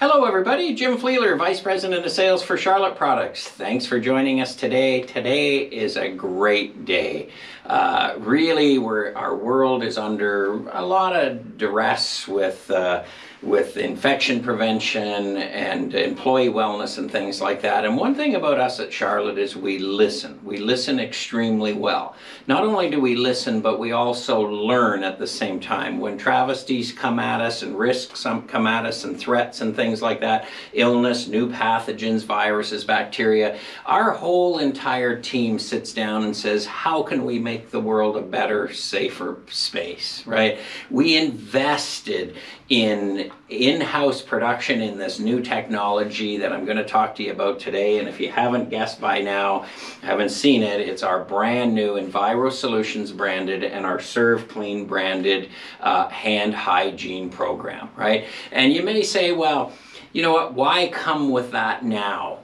Hello everybody, Jim Fleeler, Vice President of Sales for Charlotte Products. Thanks for joining us today. Today is a great day. Really, our world is under a lot of duress with infection prevention and employee wellness and things like that. And one thing about us at Charlotte is we listen. We listen extremely well. Not only do we listen, but we also learn at the same time. When travesties come at us and risks come at us and threats and things like that, illness, new pathogens, viruses, bacteria, our whole entire team sits down and says, how can we make the world a better, safer space, right? We invested in in-house production in this new technology that I'm going to talk to you about today. And if you haven't guessed by now, haven't seen it, it's our brand new Enviro Solutions branded and our Serve Clean branded hand hygiene program, right? And you may say, well, you know what, why come with that now?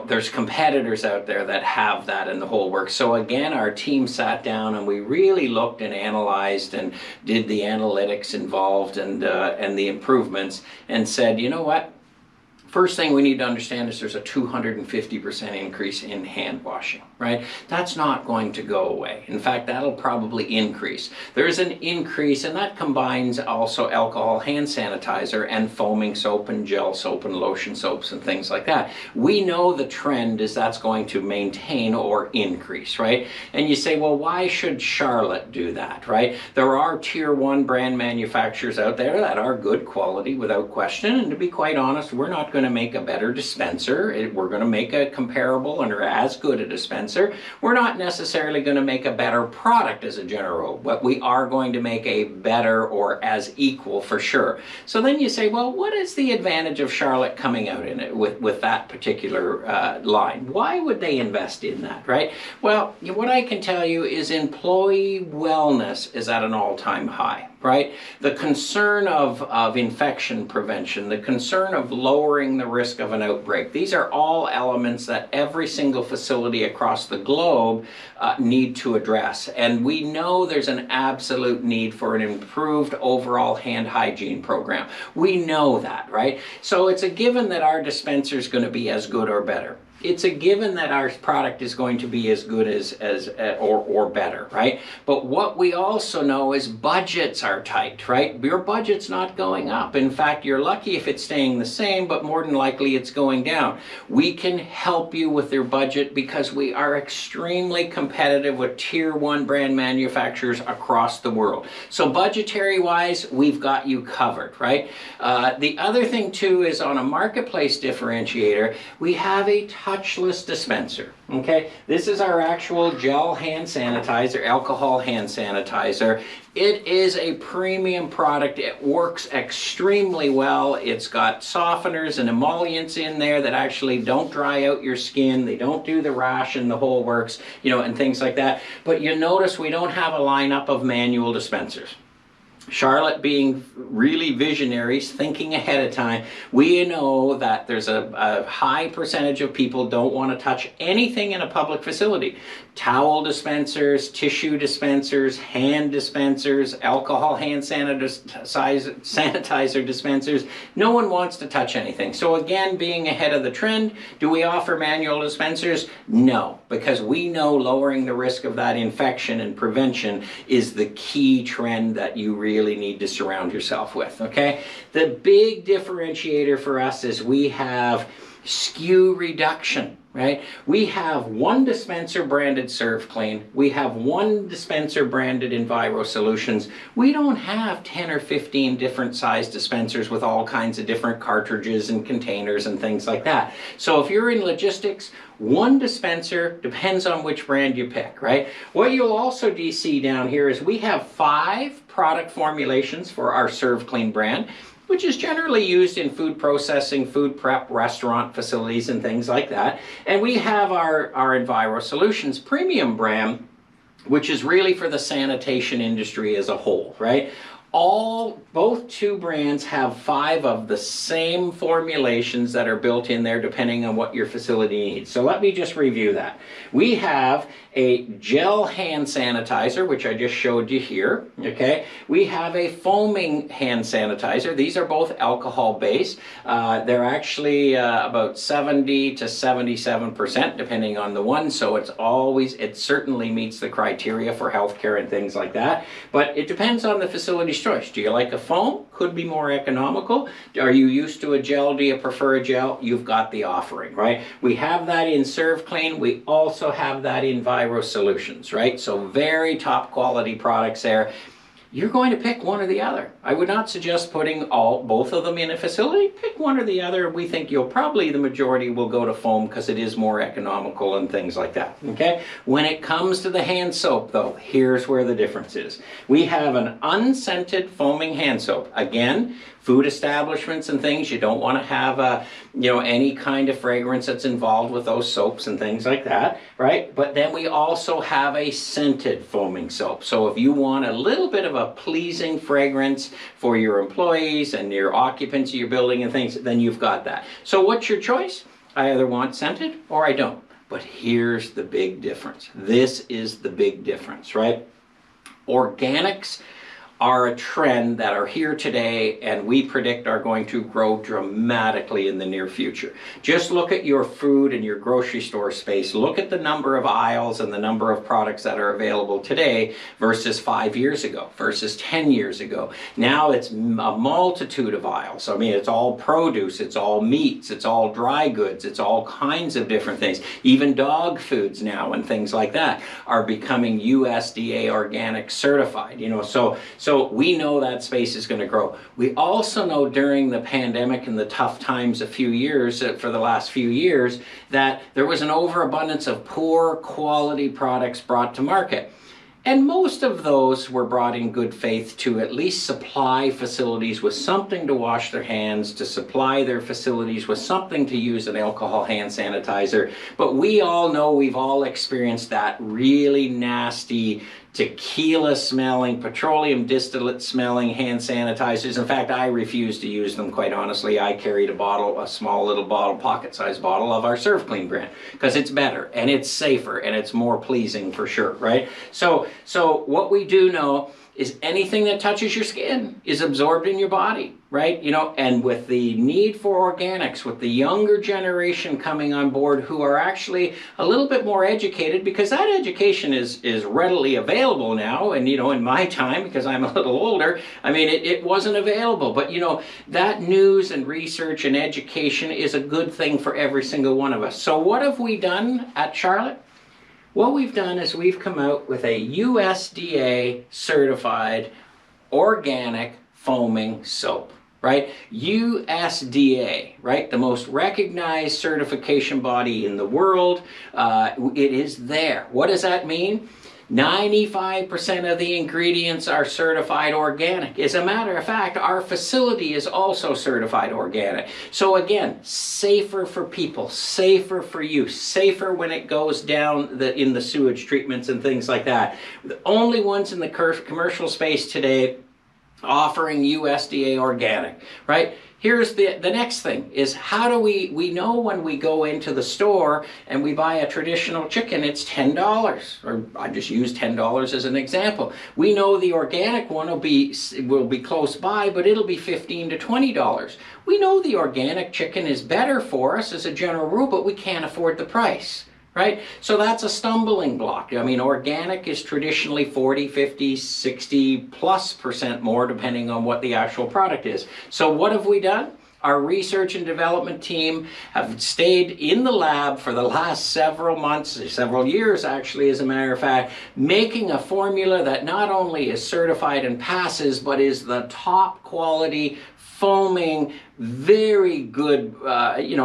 There's competitors out there that have that in the whole works. So again, our team sat down and we really looked and analyzed and did the analytics involved and the improvements and said, you know what? First thing we need to understand is there's a 250% increase in hand washing, right? That's not going to go away. In fact, that'll probably increase. There's an increase, and that combines also alcohol hand sanitizer and foaming soap and gel soap and lotion soaps and things like that. We know the trend is that's going to maintain or increase, right? And you say, well, why should Charlotte do that, right? There are tier 1 brand manufacturers out there that are good quality without question, and to be quite honest, we're not going to make a better dispenser. We're going to make a comparable and as good a dispenser. We're not necessarily going to make a better product as a general, but we are going to make a better or as equal for sure. So then you say, well, what is the advantage of Charlotte coming out in it with that particular line? Why would they invest in that, right? Well, what I can tell you is employee wellness is at an all-time high, right? The concern of infection prevention, the concern of lowering the risk of an outbreak, these are all elements that every single facility across the globe need to address. And we know there's an absolute need for an improved overall hand hygiene program. We know that, right? So it's a given that our dispenser is going to be as good or better. It's a given that our product is going to be as good as or better, right? But what we also know is budgets are tight, right? Your budget's not going up. In fact, you're lucky if it's staying the same, but more than likely it's going down. We can help you with your budget because we are extremely competitive with tier 1 brand manufacturers across the world. So budgetary wise, we've got you covered, right? The other thing too is on a marketplace differentiator, we have a touchless dispenser, okay? This is our actual gel hand sanitizer, alcohol hand sanitizer. It is a premium product. It works extremely well. It's got softeners and emollients in there that actually don't dry out your skin. They don't do the rash and the whole works, and things like that. But you notice we don't have a lineup of manual dispensers. Charlotte being really visionaries, thinking ahead of time, we know that there's a high percentage of people don't want to touch anything in a public facility. Towel dispensers, tissue dispensers, hand dispensers, alcohol hand sanitizer dispensers. No one wants to touch anything. So again, being ahead of the trend, do we offer manual dispensers? No, because we know lowering the risk of that infection and prevention is the key trend that you really need to surround yourself with, okay? The big differentiator for us is we have SKU reduction, right? We have one dispenser branded Serve Clean. We have one dispenser branded Enviro Solutions. We don't have 10 or 15 different size dispensers with all kinds of different cartridges and containers and things like that. So if you're in logistics, one dispenser depends on which brand you pick, right? What you'll also see down here is we have 5 product formulations for our Serve Clean brand, which is generally used in food processing, food prep, restaurant facilities, and things like that. And we have our Enviro Solutions premium brand, which is really for the sanitation industry as a whole, right? Both two brands have 5 of the same formulations that are built in there depending on what your facility needs. So let me just review that. We have a gel hand sanitizer, which I just showed you here, okay? We have a foaming hand sanitizer. These are both alcohol-based. They're actually about 70 to 77% depending on the one, so it certainly meets the criteria for healthcare and things like that, but it depends on the facility's choice. Do you like a foam? Could be more economical. Are you used to a gel? Do you prefer a gel? You've got the offering, right? We have that in Serve Clean. We also have that in Viro Solutions, right? So very top quality products there. You're going to pick one or the other. I would not suggest putting both of them in a facility. Pick one or the other. We think the majority will go to foam because it is more economical and things like that, okay? When it comes to the hand soap though, here's where the difference is. We have an unscented foaming hand soap. Again, food establishments and things, you don't want to have any kind of fragrance that's involved with those soaps and things like that, right? But then we also have a scented foaming soap. So if you want a little bit of a pleasing fragrance for your employees and your occupants of your building and things, then you've got that. So what's your choice? I either want scented or I don't. But here's the big difference. This is the big difference, right? Organics are a trend that are here today and we predict are going to grow dramatically in the near future. Just look at your food and your grocery store space. Look at the number of aisles and the number of products that are available today versus 5 years ago, versus 10 years ago. Now it's a multitude of aisles. I mean, it's all produce, it's all meats, it's all dry goods, it's all kinds of different things. Even dog foods now and things like that are becoming USDA organic certified, so we know that space is going to grow. We also know during the pandemic and the tough times for the last few years, that there was an overabundance of poor quality products brought to market. And most of those were brought in good faith to at least supply facilities with something to wash their hands, to supply their facilities with something to use an alcohol hand sanitizer. But we all know, we've all experienced that really nasty tequila smelling, petroleum distillate smelling hand sanitizers. In fact, I refuse to use them, quite honestly. I carried a small little bottle, pocket-sized bottle of our Serve Clean brand because it's better and it's safer and it's more pleasing for sure, right? So what we do know is anything that touches your skin is absorbed in your body, right? And with the need for organics, with the younger generation coming on board who are actually a little bit more educated, because that education is readily available now. And, in my time, because I'm a little older, I mean, it wasn't available. But, that news and research and education is a good thing for every single one of us. So what have we done at Charlotte? What we've done is we've come out with a USDA certified organic foaming soap, right? USDA, right? The most recognized certification body in the world. It is there. What does that mean? 95% of the ingredients are certified organic. As a matter of fact, our facility is also certified organic. So again, safer for people, safer for you, safer when it goes down in the sewage treatments and things like that. The only ones in the commercial space today offering USDA organic, right? Here's the next thing is, how do we know when we go into the store and we buy a traditional chicken, it's $10, or I just use $10 as an example. We know the organic one will be close by, but it'll be $15 to $20. We know the organic chicken is better for us as a general rule, but we can't afford the price. Right? So that's a stumbling block. I mean, organic is traditionally 40, 50, 60+% more depending on what the actual product is. So what have we done? Our research and development team have stayed in the lab for the last several months, several years actually, as a matter of fact, making a formula that not only is certified and passes, but is the top quality, foaming, very good,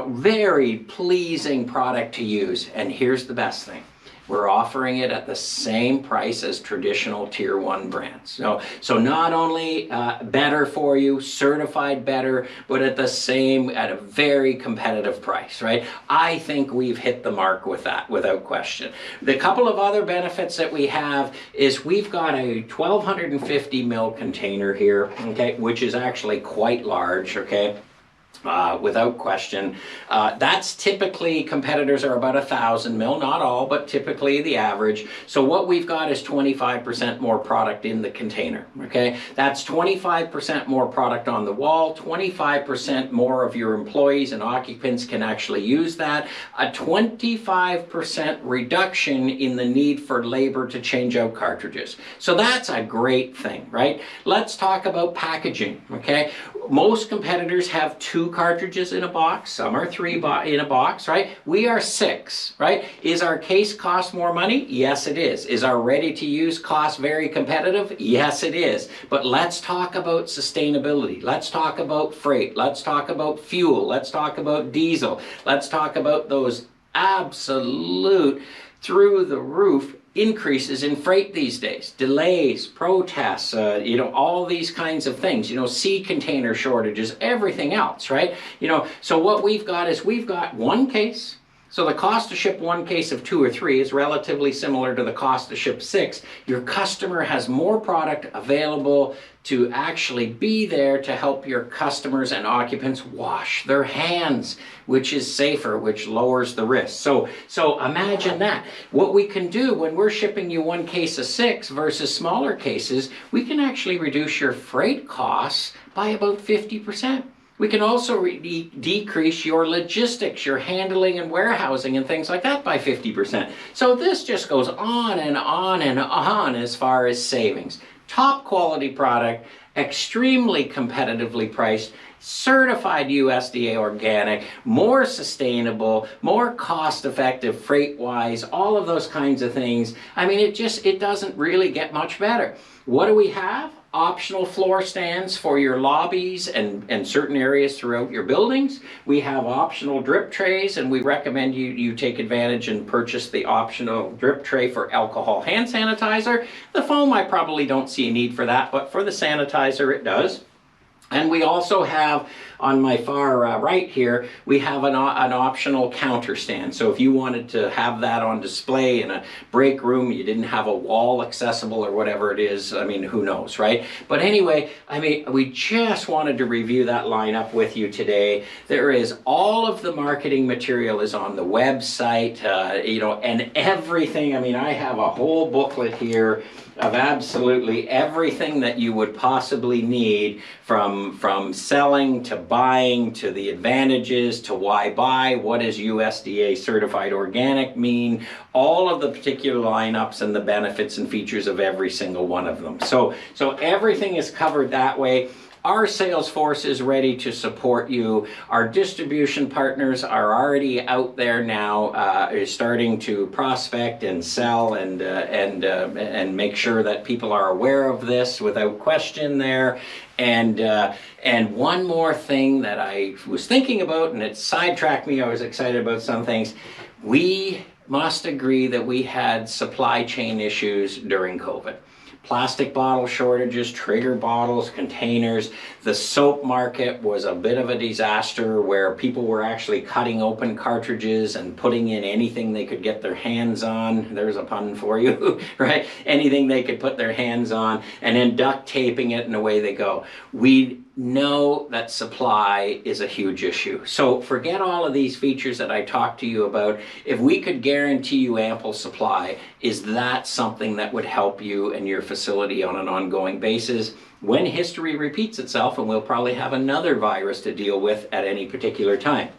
very pleasing product to use. And here's the best thing. we're offering it at the same price as traditional tier 1 brands. So not only better for you, certified better, but at a very competitive price, right? I think we've hit the mark with that without question. The couple of other benefits that we have is we've got a 1250 ml container here, okay, which is actually quite large, okay? Without question. That's typically, competitors are about 1,000 ml, not all, but typically the average. So what we've got is 25% more product in the container, okay? That's 25% more product on the wall, 25% more of your employees and occupants can actually use that, a 25% reduction in the need for labor to change out cartridges. So that's a great thing, right? Let's talk about packaging, okay? Most competitors have 2 cartridges in a box, some are 3 in a box, right? We are 6, right? Is our case cost more money? Yes, it is. Is our ready-to-use cost very competitive? Yes, it is. But let's talk about sustainability. Let's talk about freight. Let's talk about fuel. Let's talk about diesel. Let's talk about those absolute through-the-roof increases in freight these days, delays, protests, all these kinds of things, sea container shortages, everything else, right? So what we've got is we've got 1 case. So the cost to ship 1 case of 2 or 3 is relatively similar to the cost to ship 6. Your customer has more product available to actually be there to help your customers and occupants wash their hands, which is safer, which lowers the risk. So imagine that. What we can do when we're shipping you 1 case of 6 versus smaller cases, we can actually reduce your freight costs by about 50%. We can also decrease your logistics, your handling and warehousing and things like that by 50%. So this just goes on and on and on as far as savings. Top quality product, extremely competitively priced, certified USDA organic, more sustainable, more cost-effective freight-wise, all of those kinds of things. I mean, it doesn't really get much better. What do we have? Optional floor stands for your lobbies and certain areas throughout your buildings. We have optional drip trays, and we recommend you take advantage and purchase the optional drip tray for alcohol hand sanitizer. The foam, I probably don't see a need for that, but for the sanitizer, it does. And we also have, on my far right here, we have an optional counter stand. So if you wanted to have that on display in a break room, you didn't have a wall accessible or whatever it is, I mean, who knows, right? But anyway, I mean, we just wanted to review that lineup with you today. There is all of the marketing material is on the website, and everything. I mean, I have a whole booklet here of absolutely everything that you would possibly need, from selling to buying to the advantages to why buy, what does USDA certified organic mean, all of the particular lineups and the benefits and features of every single one of them. So everything is covered that way. Our sales force is ready to support you. Our distribution partners are already out there now, starting to prospect and sell and make sure that people are aware of this without question there. And one more thing that I was thinking about, and it sidetracked me, I was excited about some things. We must agree that we had supply chain issues during COVID. Plastic bottle shortages, trigger bottles, containers. The soap market was a bit of a disaster where people were actually cutting open cartridges and putting in anything they could get their hands on. There's a pun for you, right? Anything they could put their hands on, and then duct taping it, and away they go. We know that supply is a huge issue. So forget all of these features that I talked to you about. If we could guarantee you ample supply, is that something that would help you and your facility on an ongoing basis when history repeats itself, and we'll probably have another virus to deal with at any particular time?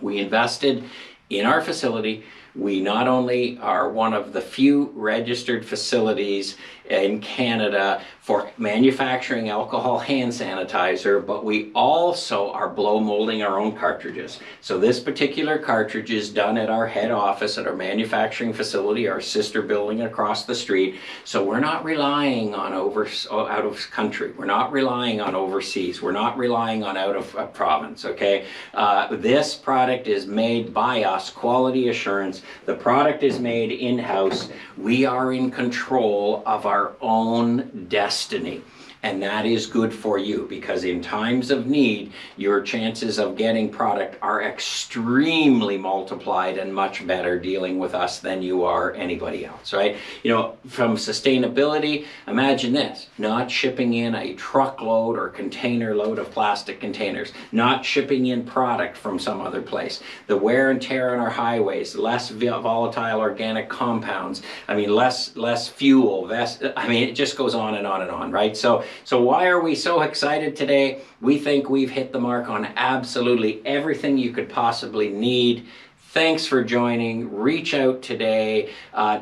We invested in our facility. We not only are one of the few registered facilities in Canada for manufacturing alcohol hand sanitizer, but we also are blow molding our own cartridges. So this particular cartridge is done at our head office at our manufacturing facility, our sister building across the street. So we're not relying on out of country. We're not relying on overseas. We're not relying on out of province, okay? This product is made by us, quality assurance. The product is made in-house. We are in control of our own destiny. And that is good for you, because in times of need, your chances of getting product are extremely multiplied and much better dealing with us than you are anybody else, right? You know, from sustainability, imagine this: not shipping in a truckload or container load of plastic containers, not shipping in product from some other place, the wear and tear on our highways, less volatile organic compounds, I mean, less fuel, I mean, it just goes on and on and on, right? So why are we so excited today? We think we've hit the mark on absolutely everything you could possibly need. Thanks for joining. Reach out today.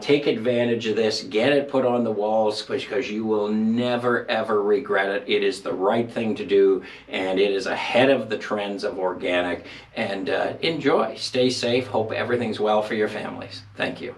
Take advantage of this. Get it put on the walls, because you will never, ever regret it. It is the right thing to do, and it is ahead of the trends of organic. And enjoy. Stay safe. Hope everything's well for your families. Thank you.